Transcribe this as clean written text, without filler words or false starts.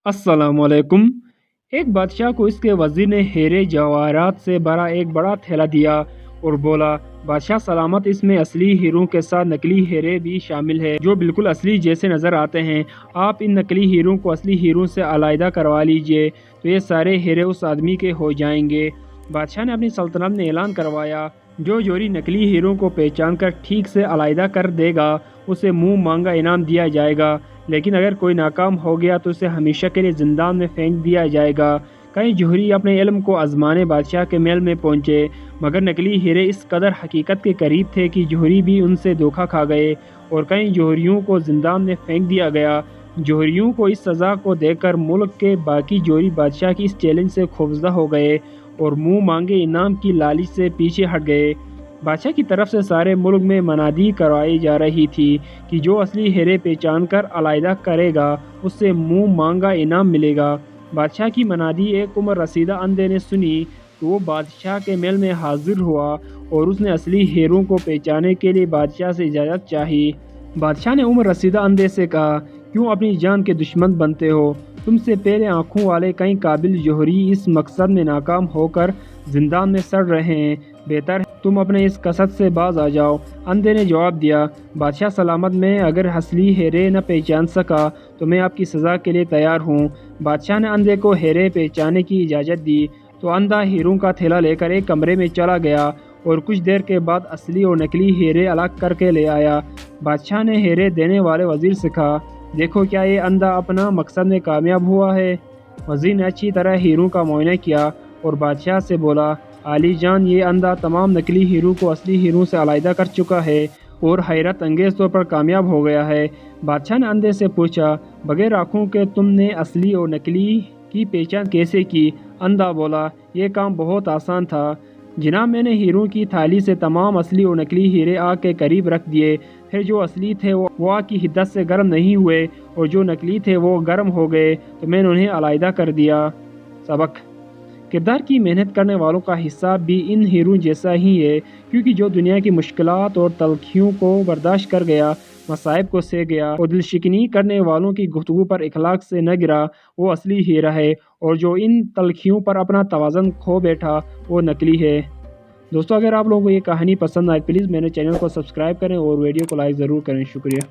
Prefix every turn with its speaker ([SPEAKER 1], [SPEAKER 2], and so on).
[SPEAKER 1] अस्सलाम वालेकुम। एक बादशाह को इसके वज़ीर ने हीरे जवाहरात से भरा एक बड़ा थैला दिया और बोला, बादशाह सलामत, इसमें असली हीरों के साथ नकली हीरे भी शामिल है जो बिल्कुल असली जैसे नज़र आते हैं। आप इन नकली हीरों को असली हीरों से अलहदा करवा लीजिए तो ये सारे हीरे उस आदमी के हो जाएंगे। बादशाह ने अपनी सल्तनत में ऐलान करवाया, जो जोरी नकली हीरों को पहचान कर ठीक से अलहदा कर देगा उसे मुँह मांगा इनाम दिया जाएगा, लेकिन अगर कोई नाकाम हो गया तो उसे हमेशा के लिए जिंदान में फेंक दिया जाएगा। कई जौहरी अपने इल्म को आजमाने बादशाह के महल में पहुंचे, मगर नकली हीरे इस कदर हकीकत के करीब थे कि जौहरी भी उनसे धोखा खा गए और कई जौहरियों को जिंदान में फेंक दिया गया। जौहरियों को इस सज़ा को देखकर मुल्क के बाकी जौहरी बादशाह की इस चैलेंज से खौफजदा हो गए और मुंह मांगे इनाम की लालच से पीछे हट गए। बादशाह की तरफ से सारे मुल्क में मनादी करवाई जा रही थी कि जो असली हीरे पहचान कर अलहदा करेगा उससे मुंह मांगा इनाम मिलेगा। बादशाह की मनादी एक उम्र रसीदा अंधे ने सुनी तो वो बादशाह के महल में हाजिर हुआ और उसने असली हीरों को पहचानने के लिए बादशाह से इजाज़त चाही। बादशाह ने उम्र रसीदा अंधे से कहा, क्यों अपनी जान के दुश्मन बनते हो? तुमसे पहले आँखों वाले कई काबिल जौहरी इस मकसद में नाकाम होकर जिंदान में सड़ रहे हैं, बेहतर है तुम अपने इस कसद से बाज आ जाओ। अंधे ने जवाब दिया, बादशाह सलामत, मैं अगर असली हीरे न पहचान सका तो मैं आपकी सज़ा के लिए तैयार हूँ। बादशाह ने अंधे को हीरे पहचानने की इजाज़त दी तो अंधा हीरों का थैला लेकर एक कमरे में चला गया और कुछ देर के बाद असली और नकली हीरे अलग करके ले आया। बादशाह ने हीरे देने वाले वज़ीर से कहा, देखो क्या ये अंधा अपना मकसद में कामयाब हुआ है? वज़ीर ने अच्छी तरह हीरों का मुआयना किया और बादशाह से बोला, आली जान, ये अंधा तमाम नकली हीरों को असली हीरों से अलहदा कर चुका है और हैरत अंगेज़ तौर पर कामयाब हो गया है। बादशाह ने अंधे से पूछा, बगैर आँखों के तुमने असली और नकली की पहचान कैसे की? अंधा बोला, ये काम बहुत आसान था जनाब, मैंने हीरों की थाली से तमाम असली और नकली हीरे आग के करीब रख दिए, फिर जो असली थे वो आग की हिद्दत से गर्म नहीं हुए और जो नकली थे वो गर्म हो गए तो मैंने उन्हें अलहदा कर दिया। सबक: किरदार की मेहनत करने वालों का हिसाब भी इन हीरों जैसा ही है, क्योंकि जो दुनिया की मुश्किलात और तलखियों को बर्दाश्त कर गया, मसाइब को सह गया और दिलशिकनी करने वालों की गुफ्तगू पर इखलाक से न गिरा, वो असली हीरा है, और जो इन तलखियों पर अपना तवाज़ुन खो बैठा वो नकली है। दोस्तों, अगर आप लोगों को ये कहानी पसंद आए प्लीज़ मेरे चैनल को सब्सक्राइब करें और वीडियो को लाइक ज़रूर करें। शुक्रिया।